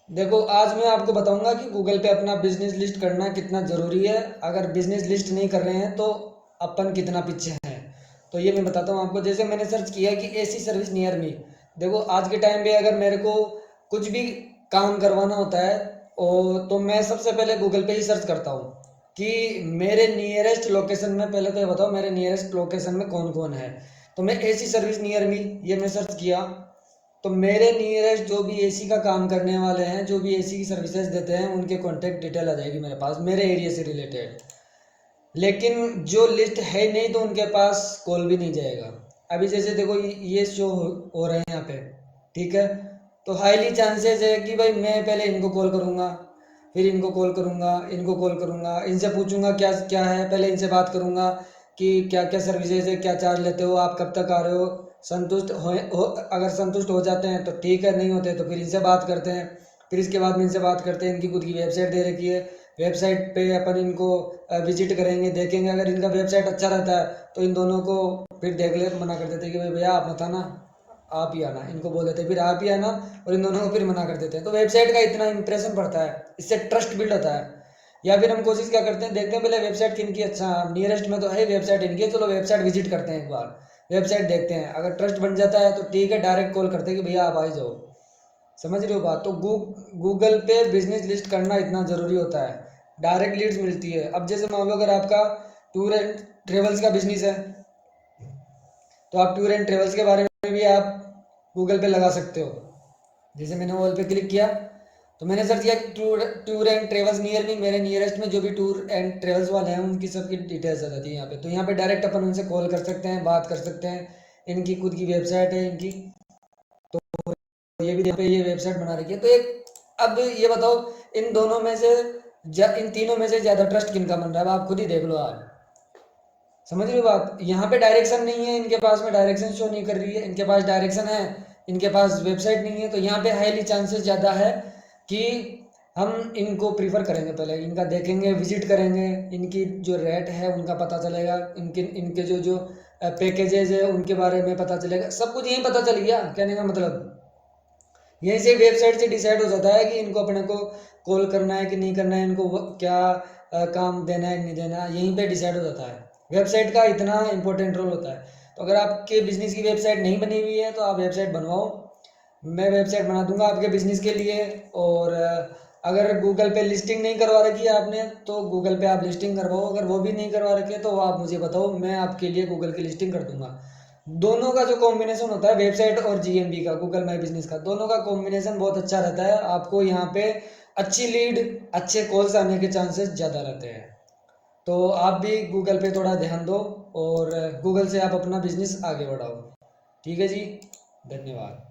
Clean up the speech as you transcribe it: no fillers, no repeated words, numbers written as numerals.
देखो, आज मैं आपको बताऊंगा कि गूगल पे अपना बिजनेस लिस्ट करना कितना ज़रूरी है। अगर बिजनेस लिस्ट नहीं कर रहे हैं तो अपन कितना पीछे हैं। तो ये मैं बताता हूँ आपको। जैसे मैंने सर्च किया कि एसी सर्विस नियर मी। देखो, आज के टाइम पे अगर मेरे को कुछ भी काम करवाना होता है तो मैं सबसे पहले गूगल पे ही सर्च करता हूँ कि मेरे नियरेस्ट लोकेशन में, पहले तो ये बताओ मेरे नियरेस्ट लोकेशन में कौन कौन है। तो मैं एसी सर्विस नियर मी, ये मैं सर्च किया। तो मेरे नियरेस्ट जो भी एसी का काम करने वाले हैं, जो भी एसी की सर्विसेज देते हैं, उनके कॉन्टैक्ट डिटेल आ जाएगी मेरे पास, मेरे एरिया से रिलेटेड। लेकिन जो लिस्ट है नहीं तो उनके पास कॉल भी नहीं जाएगा। अभी जैसे देखो, ये शो हो रहे हैं यहाँ पे, ठीक है। तो हाईली चांसेस है कि भाई मैं पहले इनको कॉल करूँगा, फिर इनको कॉल करूँगा, इनको कॉल करूँगा, इनसे पूछूंगा क्या क्या है, पहले इनसे बात करूँगा कि क्या क्या सर्विसेज है, क्या चार्ज लेते हो, आप कब तक आ रहे हो। संतुष्ट हो अगर संतुष्ट हो जाते हैं तो ठीक है, नहीं होते तो फिर इनसे बात करते हैं। फिर इसके बाद में इनसे बात करते हैं, इनकी खुद की वेबसाइट दे रखी है, वेबसाइट पे अपन इनको विजिट करेंगे, देखेंगे। अगर इनका वेबसाइट अच्छा रहता है तो इन दोनों को फिर देख ले मना कर देते हैं कि भाई भैया आप मत आना, आप ही आना। इनको बोल देते हैं फिर आप ही आना, और इन दोनों को फिर मना कर देते हैं। तो वेबसाइट का इतना इंप्रेशन पड़ता है, इससे ट्रस्ट बिल्ड होता है। या फिर हम कोशिश क्या करते हैं, देखते हैं पहले वेबसाइट किनकी, अच्छा नियरेस्ट में तो है वेबसाइट इनकी, चलो वेबसाइट विजिट करते हैं एक बार, वेबसाइट देखते हैं। अगर ट्रस्ट बन जाता है तो ठीक है, डायरेक्ट कॉल करते हैं कि भैया आप आ ही जाओ। समझ रहे हो बात। तो गूगल पे बिजनेस लिस्ट करना इतना ज़रूरी होता है, डायरेक्ट लीड्स मिलती है। अब जैसे मान लो अगर आपका टूर एंड ट्रेवल्स का बिजनेस है, तो आप टूर एंड ट्रेवल्स के बारे में भी आप गूगल पे लगा सकते हो। जैसे मैंने वॉल पे क्लिक किया तो मैंने सर्च किया tour tour and travels near me. मेरे नियरेस्ट में जो भी टूर एंड ट्रेवल्स वाले हैं उनकी सबकी डिटेल्स आ जाती है यहाँ पे। तो यहाँ पे डायरेक्ट अपन उनसे कॉल कर सकते हैं, बात कर सकते हैं। इनकी खुद की वेबसाइट है इनकी, तो ये भी पे ये वेबसाइट बना रखी है। तो एक, अब ये बताओ इन दोनों में से इन तीनों में से ज़्यादा ट्रस्ट किनका बन रहा है, अब आप खुद ही देख लो आज। समझ रहे हो बात। यहाँ पे डायरेक्शन नहीं है, इनके पास में डायरेक्शन शो नहीं कर रही है, इनके पास डायरेक्शन है, इनके पास वेबसाइट नहीं है। तो यहाँ पे हाईली चांसेस ज़्यादा है कि हम इनको प्रीफर करेंगे, पहले इनका देखेंगे, विजिट करेंगे, इनकी जो रेट है उनका पता चलेगा, इनके इनके जो जो पैकेजेज है उनके बारे में पता चलेगा, सब कुछ यहीं पता चल गया। कहने का मतलब यहीं से वेबसाइट से डिसाइड हो जाता है कि इनको अपने को कॉल करना है कि नहीं करना है, इनको क्या काम देना है नहीं देना है, यहीं पे डिसाइड हो जाता है। वेबसाइट का इतना इंपॉर्टेंट रोल होता है। तो अगर आपके बिजनेस की वेबसाइट नहीं बनी हुई है तो आप वेबसाइट बनवाओ, मैं वेबसाइट बना दूंगा आपके बिजनेस के लिए। और अगर गूगल पे लिस्टिंग नहीं करवा रखी है आपने तो गूगल पे आप लिस्टिंग करवाओ। अगर वो भी नहीं करवा रखी है तो आप मुझे बताओ, मैं आपके लिए गूगल की लिस्टिंग कर दूंगा। दोनों का जो कॉम्बिनेशन होता है, वेबसाइट और जीएमबी का, गूगल माई बिजनेस का, दोनों का कॉम्बिनेशन बहुत अच्छा रहता है। आपको यहाँ पे अच्छी लीड, अच्छे कॉल्स आने के चांसेस ज़्यादा रहते हैं। तो आप भी गूगल पे थोड़ा ध्यान दो और गूगल से आप अपना बिजनेस आगे बढ़ाओ। ठीक है जी, धन्यवाद।